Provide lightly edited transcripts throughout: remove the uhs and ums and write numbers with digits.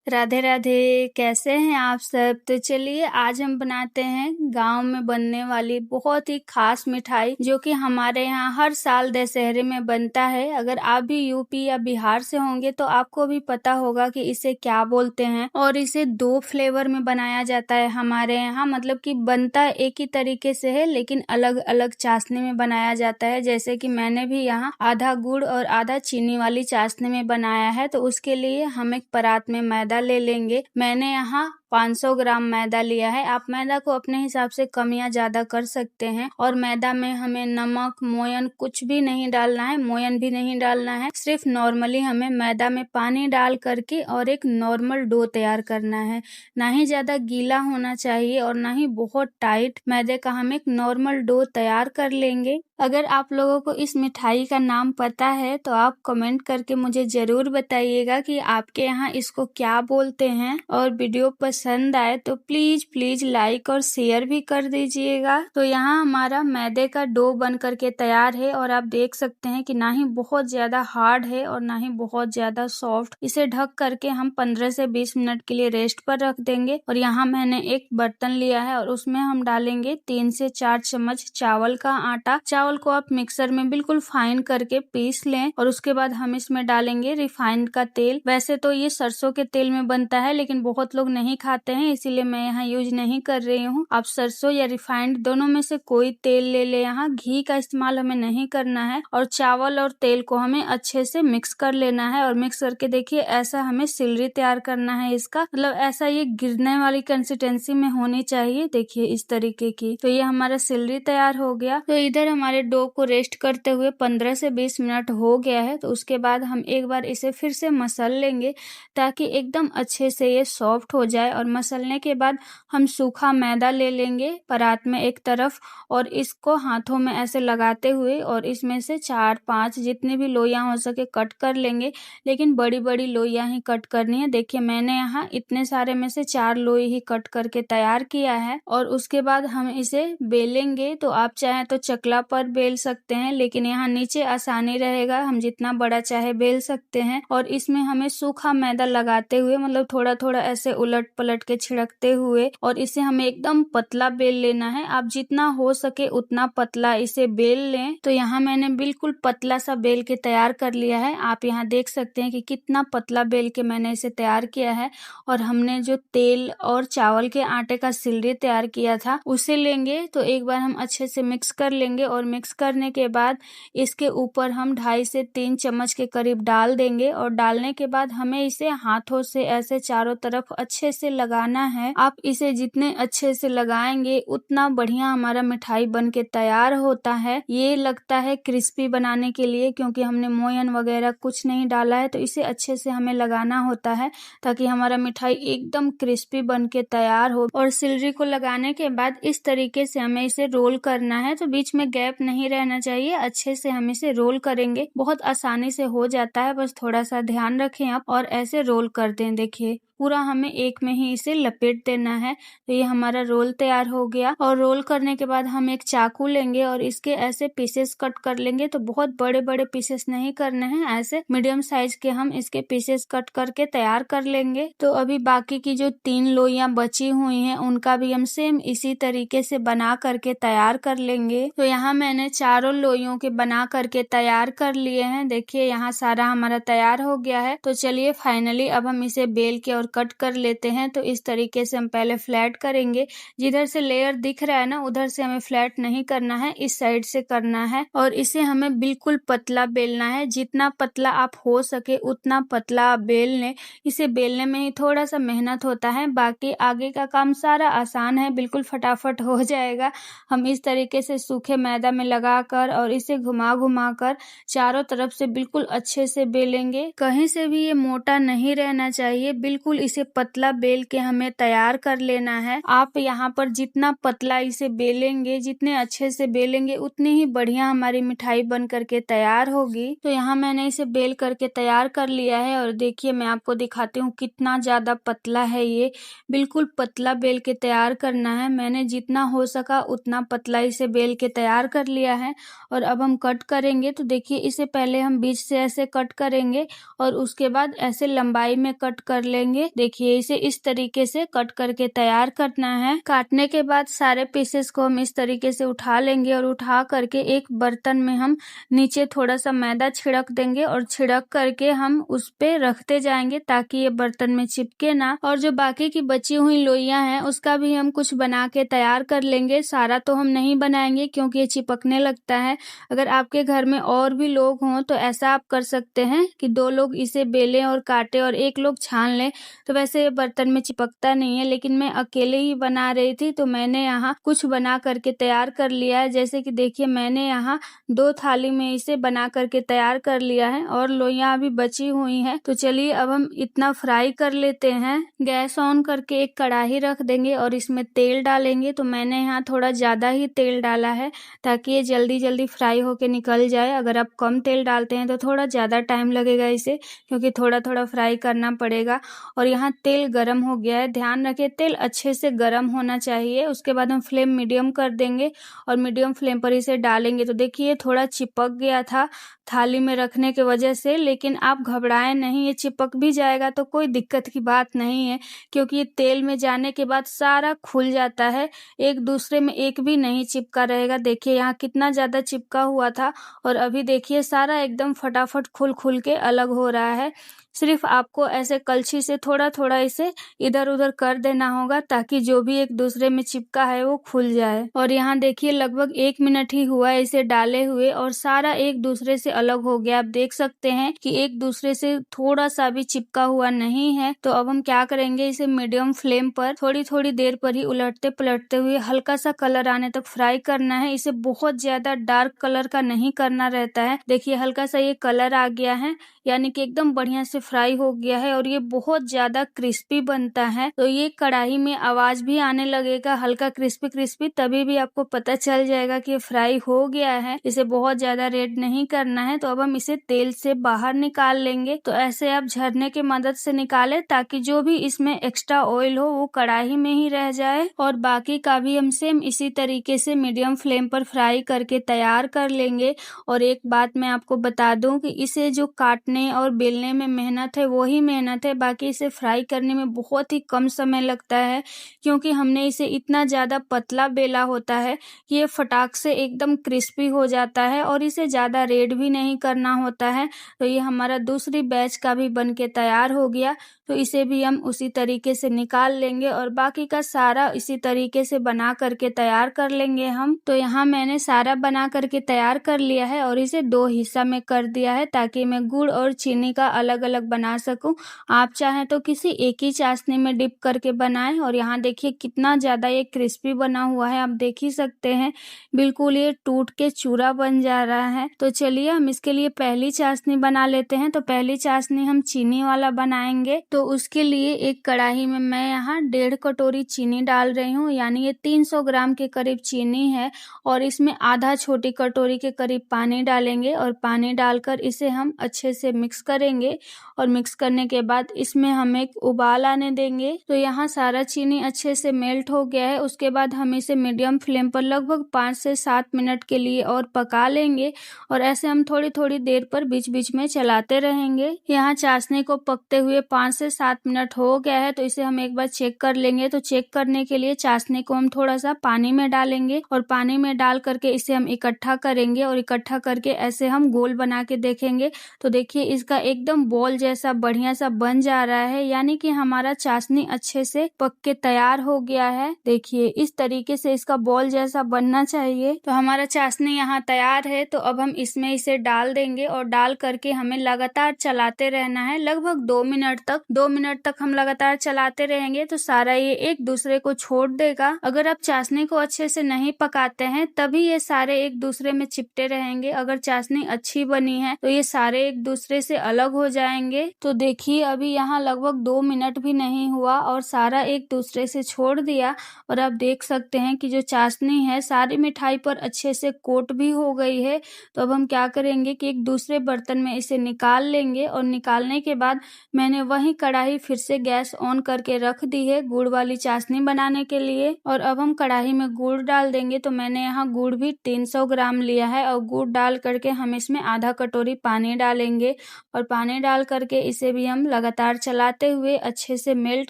राधे राधे, कैसे हैं आप सब? तो चलिए आज हम बनाते हैं गांव में बनने वाली बहुत ही खास मिठाई जो कि हमारे यहाँ हर साल दशहरे में बनता है। अगर आप भी यूपी या बिहार से होंगे तो आपको भी पता होगा कि इसे क्या बोलते हैं। और इसे 2 फ्लेवर में बनाया जाता है हमारे यहाँ, मतलब कि बनता एक ही तरीके से है लेकिन अलग अलग चाशनी में बनाया जाता है। जैसे कि मैंने भी यहाँ आधा गुड़ और आधा चीनी वाली चाशनी में बनाया है। तो उसके लिए हम एक परात में मैदा ले लेंगे। मैंने यहाँ 500 ग्राम मैदा लिया है। आप मैदा को अपने हिसाब से कम या ज्यादा कर सकते हैं। और मैदा में हमें नमक, मोयन कुछ भी नहीं डालना है, मोयन भी नहीं डालना है। सिर्फ नॉर्मली हमें मैदा में पानी डाल करके और एक नॉर्मल डो तैयार करना है। ना ही ज्यादा गीला होना चाहिए और ना ही बहुत टाइट। मैदे का हम एक नॉर्मल डो तैयार कर लेंगे। अगर आप लोगों को इस मिठाई का नाम पता है तो आप कमेंट करके मुझे जरूर बताइएगा कि आपके यहाँ इसको क्या बोलते हैं। और वीडियो पसंद आए तो प्लीज प्लीज लाइक और शेयर भी कर दीजिएगा। तो यहाँ हमारा मैदे का डो बन करके तैयार है और आप देख सकते हैं कि ना ही बहुत ज्यादा हार्ड है और ना ही बहुत ज्यादा सॉफ्ट। इसे ढक करके हम 15 से 20 मिनट के लिए रेस्ट पर रख देंगे। और यहाँ मैंने एक बर्तन लिया है और उसमें हम डालेंगे 3 से 4 चम्मच चावल का आटा। चावल को आप मिक्सर में बिल्कुल फाइन करके पीस लें। और उसके बाद हम इसमें डालेंगे रिफाइंड का तेल। वैसे तो ये सरसों के तेल में बनता है लेकिन बहुत लोग नहीं खाते हैं, इसीलिए मैं यहाँ यूज नहीं कर रही हूँ। आप सरसों या रिफाइंड दोनों में से कोई तेल ले ले। यहाँ घी का इस्तेमाल हमें नहीं करना है। और चावल और तेल को हमें अच्छे से मिक्स कर लेना है। और मिक्स करके देखिए ऐसा हमें सिलरी तैयार करना है इसका, मतलब ऐसा ये गिरने वाली कंसिस्टेंसी में होनी चाहिए। देखिए इस तरीके की। तो ये हमारा सिलरी तैयार हो गया। तो इधर हमारे डो को रेस्ट करते हुए 15 से 20 मिनट हो गया है। तो उसके बाद हम एक बार इसे फिर से मसल लेंगे ताकि एकदम अच्छे से ये सॉफ्ट हो जाए। और मसलने के बाद हम सूखा मैदा ले लेंगे परात में एक तरफ और इसको हाथों में ऐसे लगाते हुए और इसमें से 4-5 जितनी भी लोइयां हो सके कट कर लेंगे। लेकिन बड़ी बड़ी लोइयां ही कट करनी है। देखिए मैंने यहाँ इतने सारे में से 4 लोई ही कट करके तैयार किया है। और उसके बाद हम इसे बेलेंगे। तो आप चाहें तो चकला पर बेल सकते हैं लेकिन यहाँ नीचे आसानी रहेगा, हम जितना बड़ा चाहे बेल सकते हैं। और इसमें हमें सूखा मैदा लगाते हुए, मतलब थोड़ा थोड़ा ऐसे उलट पलट के छिड़कते हुए, और इसे हमें एकदम पतला बेल लेना है। आप जितना हो सके उतना पतला इसे बेल लें। तो यहाँ मैंने बिल्कुल पतला सा बेल के तैयार कर लिया है। आप यहाँ देख सकते हैं कि कितना पतला बेल के मैंने इसे तैयार किया है। और हमने जो तेल और चावल के आटे का सिलरी तैयार किया था उसे लेंगे। तो एक बार हम अच्छे से मिक्स कर लेंगे और मिक्स करने के बाद इसके ऊपर हम 2.5 से 3 चम्मच के करीब डाल देंगे। और डालने के बाद हमें इसे हाथों से ऐसे चारों तरफ अच्छे से लगाना है। आप इसे जितने अच्छे से लगाएंगे उतना बढ़िया हमारा मिठाई बन के तैयार होता है। ये लगता है क्रिस्पी बनाने के लिए क्योंकि हमने मोयन वगैरह कुछ नहीं डाला है। तो इसे अच्छे से हमें लगाना होता है ताकि हमारा मिठाई एकदम क्रिस्पी बन के तैयार हो। और सिलरी को लगाने के बाद इस तरीके से हमें इसे रोल करना है। तो बीच में गैप नहीं रहना चाहिए। अच्छे से हम इसे रोल करेंगे, बहुत आसानी से हो जाता है, बस थोड़ा सा ध्यान रखें आप और ऐसे रोल कर दें। देखिए पूरा हमें एक में ही इसे लपेट देना है। तो ये हमारा रोल तैयार हो गया। और रोल करने के बाद हम एक चाकू लेंगे और इसके ऐसे पीसेस कट कर लेंगे। तो बहुत बड़े बड़े पीसेस नहीं करने हैं, ऐसे मीडियम साइज के हम इसके पीसेस कट करके तैयार कर लेंगे। तो अभी बाकी की जो 3 लोइयां बची हुई हैं उनका भी हम सेम इसी तरीके से बना करके तैयार कर लेंगे। तो यहाँ मैंने चारों लोइयों के बना करके तैयार कर लिए हैं। देखिए यहाँ सारा हमारा तैयार हो गया है। तो चलिए फाइनली अब हम इसे बेल के और कट कर लेते हैं। तो इस तरीके से हम पहले फ्लैट करेंगे। जिधर से लेयर दिख रहा है ना उधर से हमें फ्लैट नहीं करना है, इस साइड से करना है। और इसे हमें बिल्कुल पतला बेलना है। जितना पतला आप हो सके उतना पतला आप बेल लें। इसे बेलने में ही थोड़ा सा मेहनत होता है, बाकी आगे का काम सारा आसान है, बिल्कुल फटाफट हो जाएगा। हम इस तरीके से सूखे मैदा में लगाकर और इसे घुमा घुमा कर चारों तरफ से बिल्कुल अच्छे से बेलेंगे। कहीं से भी ये मोटा नहीं रहना चाहिए, बिल्कुल इसे पतला बेल के हमें तैयार कर लेना है। आप यहाँ पर जितना पतला इसे बेलेंगे, जितने अच्छे से बेलेंगे उतनी ही बढ़िया हमारी मिठाई बन करके तैयार होगी। तो यहाँ मैंने इसे बेल करके तैयार कर लिया है और देखिए मैं आपको दिखाती हूँ कितना ज्यादा पतला है ये। बिल्कुल पतला बेल के तैयार करना है। मैंने जितना हो सका उतना पतला इसे बेल के तैयार कर लिया है। और अब हम कट करेंगे। तो देखिए इसे पहले हम बीच से ऐसे कट करेंगे और उसके बाद ऐसे लंबाई में कट कर लेंगे लेंगे। देखिए इसे इस तरीके से कट करके तैयार करना है। काटने के बाद सारे पीसेस को हम इस तरीके से उठा लेंगे और उठा करके एक बर्तन में हम नीचे थोड़ा सा मैदा छिड़क देंगे और छिड़क करके हम उस पे रखते जाएंगे ताकि ये बर्तन में चिपके ना। और जो बाकी की बची हुई लोइयां हैं उसका भी हम कुछ बना के तैयार कर लेंगे। सारा तो हम नहीं बनाएंगे क्योंकि ये चिपकने लगता है। अगर आपके घर में और भी लोग हों तो ऐसा आप कर सकते हैं कि 2 लोग इसे बेलें और काटें और 1 लोग छान लें। तो वैसे ये बर्तन में चिपकता नहीं है, लेकिन मैं अकेले ही बना रही थी तो मैंने यहाँ कुछ बना करके तैयार कर लिया है। जैसे कि देखिए मैंने यहाँ 2 थाली में इसे बना करके तैयार कर लिया है और लोइयां अभी बची हुई हैं। तो चलिए अब हम इतना फ्राई कर लेते हैं। गैस ऑन करके एक कढ़ाई रख देंगे और इसमें तेल डालेंगे। तो मैंने यहाँ थोड़ा ज़्यादा ही तेल डाला है ताकि ये जल्दी जल्दी फ्राई होके निकल जाए। अगर आप कम तेल डालते हैं तो थोड़ा ज़्यादा टाइम लगेगा इसे, क्योंकि थोड़ा थोड़ा फ्राई करना पड़ेगा। और यहाँ तेल गरम हो गया है, ध्यान रखें तेल अच्छे से गरम होना चाहिए। उसके बाद हम फ्लेम मीडियम कर देंगे और मीडियम फ्लेम पर इसे डालेंगे। तो देखिए थोड़ा चिपक गया था थाली में रखने की वजह से, लेकिन आप घबराएं नहीं, ये चिपक भी जाएगा तो कोई दिक्कत की बात नहीं है, क्योंकि ये तेल में जाने के बाद सारा खुल जाता है, एक दूसरे में एक भी नहीं चिपका रहेगा। देखिए यहाँ कितना ज़्यादा चिपका हुआ था और अभी देखिए सारा एकदम फटाफट खुल खुल के अलग हो रहा है। सिर्फ आपको ऐसे कलछी से थोड़ा थोड़ा इसे इधर उधर कर देना होगा ताकि जो भी एक दूसरे में चिपका है वो खुल जाए। और यहाँ देखिए लगभग 1 मिनट ही हुआ है इसे डाले हुए और सारा एक दूसरे से अलग हो गया। आप देख सकते हैं कि एक दूसरे से थोड़ा सा भी चिपका हुआ नहीं है। तो अब हम क्या करेंगे, इसे मीडियम फ्लेम पर थोड़ी थोड़ी देर पर ही उलटते पलटते हुए हल्का सा कलर आने तक फ्राई करना है। इसे बहुत ज्यादा डार्क कलर का नहीं करना रहता है। देखिए हल्का सा ये कलर आ गया है, यानी कि एकदम बढ़िया से फ्राई हो गया है और ये बहुत ज्यादा क्रिस्पी बनता है। तो ये कढ़ाई में आवाज भी आने लगेगा हल्का क्रिस्पी क्रिस्पी, तभी भी आपको पता चल जाएगा कि ये फ्राई हो गया है। इसे बहुत ज्यादा रेड नहीं करना है। तो अब हम इसे तेल से बाहर निकाल लेंगे। तो ऐसे आप झरने की मदद से निकालें ताकि जो भी इसमें एक्स्ट्रा ऑयल हो वो कढ़ाई में ही रह जाए। और बाकी का भी हम सेम इसी तरीके से मीडियम फ्लेम पर फ्राई करके तैयार कर लेंगे। और एक बात मैं आपको बता दूं कि इसे जो काटने और बेलने में मेहनत है वही मेहनत है, बाकी इसे फ्राई करने में बहुत ही कम समय लगता है, क्योंकि हमने इसे इतना ज़्यादा पतला बेला होता है कि ये फटाक से एकदम क्रिस्पी हो जाता है और इसे ज़्यादा रेड भी नहीं करना होता है। तो ये हमारा दूसरी बैच का भी बन के तैयार हो गया। तो इसे भी हम उसी तरीके से निकाल लेंगे और बाकी का सारा इसी तरीके से बना करके तैयार कर लेंगे हम। तो यहाँ मैंने सारा बना करके तैयार कर लिया है और इसे 2 हिस्सा में कर दिया है ताकि मैं गुड़ और चीनी का अलग अलग बना सकूं। आप चाहें तो किसी एक ही चाशनी में डिप करके बनाएं। और यहाँ देखिए कितना ज़्यादा ये क्रिस्पी बना हुआ है, आप देख ही सकते हैं बिल्कुल ये टूट के चूरा बन जा रहा है। तो चलिए हम इसके लिए पहली चाशनी बना लेते हैं। तो पहली चाशनी हम चीनी वाला बनाएंगे। तो उसके लिए एक कढ़ाई में मैं यहाँ 1.5 कटोरी चीनी डाल रही हूँ, यानी ये 300 ग्राम के करीब चीनी है। और इसमें आधा छोटी कटोरी के करीब पानी डालेंगे और पानी डालकर इसे हम अच्छे से मिक्स करेंगे। और मिक्स करने के बाद इसमें हम एक उबाल आने देंगे। तो यहाँ सारा चीनी अच्छे से मेल्ट हो गया है। उसके बाद हम इसे मीडियम फ्लेम पर लगभग 5 से 7 मिनट के लिए और पका लेंगे। और ऐसे हम थोड़ी थोड़ी देर पर बीच बीच में चलाते रहेंगे। यहाँ चाशनी को पकते हुए 5 से 7 मिनट हो गया है। तो इसे हम एक बार चेक कर लेंगे। तो चेक करने के लिए चाशनी को हम थोड़ा सा पानी में डालेंगे और पानी में डाल करके इसे हम इकट्ठा करेंगे और इकट्ठा करके ऐसे हम गोल बना के देखेंगे। तो देखिए इसका एकदम बॉल जैसा बढ़िया सा बन जा रहा है, यानी कि हमारा चाशनी अच्छे से पक के तैयार हो गया है। देखिए इस तरीके से इसका बॉल जैसा बनना चाहिए। तो हमारा चाशनी यहाँ तैयार है। तो अब हम इसमें इसे डाल देंगे और डाल करके हमें लगातार चलाते रहना है लगभग 2 मिनट तक। 2 मिनट तक हम लगातार चलाते रहेंगे तो सारा ये एक दूसरे को छोड़ देगा। अगर आप चाशनी को अच्छे से नहीं पकाते हैं तभी ये सारे एक दूसरे में चिपटे रहेंगे। अगर चाशनी अच्छी बनी है तो ये सारे एक दूसरे से अलग हो जाएंगे। तो देखिए अभी यहाँ लगभग 2 मिनट भी नहीं हुआ और सारा एक दूसरे से छोड़ दिया। और आप देख सकते हैं कि जो चाशनी है सारी मिठाई पर अच्छे से कोट भी हो गई है। तो अब हम क्या करेंगे कि एक दूसरे बर्तन में इसे निकाल लेंगे और निकालने के बाद मैंने वही कढ़ाई फिर से गैस ऑन करके रख दी है गुड़ वाली चाशनी बनाने के लिए। और अब हम कढ़ाई में गुड़ डाल देंगे। तो मैंने यहाँ गुड़ भी 300 ग्राम लिया है और गुड़ डाल करके हम इसमें आधा कटोरी पानी डालेंगे और पानी डाल करके इसे भी हम लगातार चलाते हुए अच्छे से मेल्ट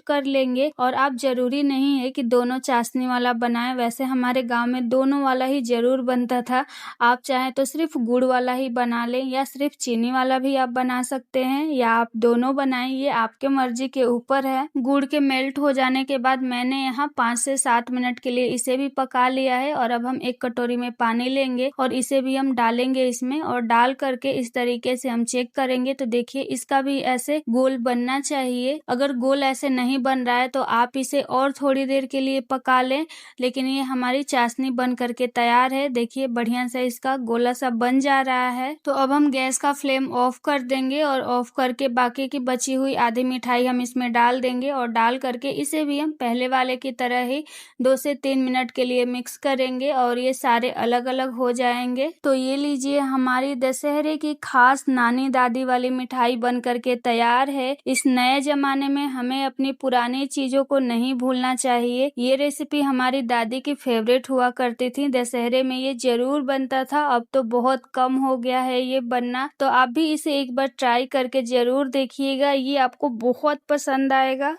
कर लेंगे। और आप जरूरी नहीं है कि दोनों चाशनी वाला बनाएं, वैसे हमारे गांव में दोनों वाला ही जरूर बनता था। आप चाहें तो सिर्फ गुड़ वाला ही बना लें या सिर्फ चीनी वाला भी आप बना सकते हैं या आप दोनों बनाएं, ये आपके मर्जी के ऊपर है। गुड़ के मेल्ट हो जाने के बाद मैंने यहाँ 5 से 7 मिनट के लिए इसे भी पका लिया है। और अब हम एक कटोरी में पानी लेंगे और इसे भी हम डालेंगे इसमें और डाल करके इस तरीके से हम चेक करेंगे। तो देखिए इसका भी ऐसे गोल बनना चाहिए। अगर गोल ऐसे नहीं बन रहा है तो आप इसे और थोड़ी देर के लिए पका लें। लेकिन ये हमारी चाशनी बन करके तैयार है। देखिए बढ़िया से इसका गोला सा बन जा रहा है। तो अब हम गैस का फ्लेम ऑफ कर देंगे और ऑफ करके बाकी की बची हुई आधी मिठाई हम इसमें डाल देंगे और डाल करके इसे भी हम पहले वाले की तरह ही 2 से 3 मिनट के लिए मिक्स करेंगे और ये सारे अलग अलग हो जाएंगे। तो ये लीजिए हमारी दशहरे की खास नानी दादी वाली मिठाई बन करके तैयार है। इस नए जमाने में हमें अपनी पुरानी चीजों को नहीं भूलना चाहिए। ये रेसिपी हमारी दादी की फेवरेट हुआ करती थी। दशहरे में ये जरूर बनता था, अब तो बहुत कम हो गया है ये बनना। तो आप भी इसे एक बार ट्राई करके जरूर देखिएगा, ये आपको बहुत पसंद आएगा।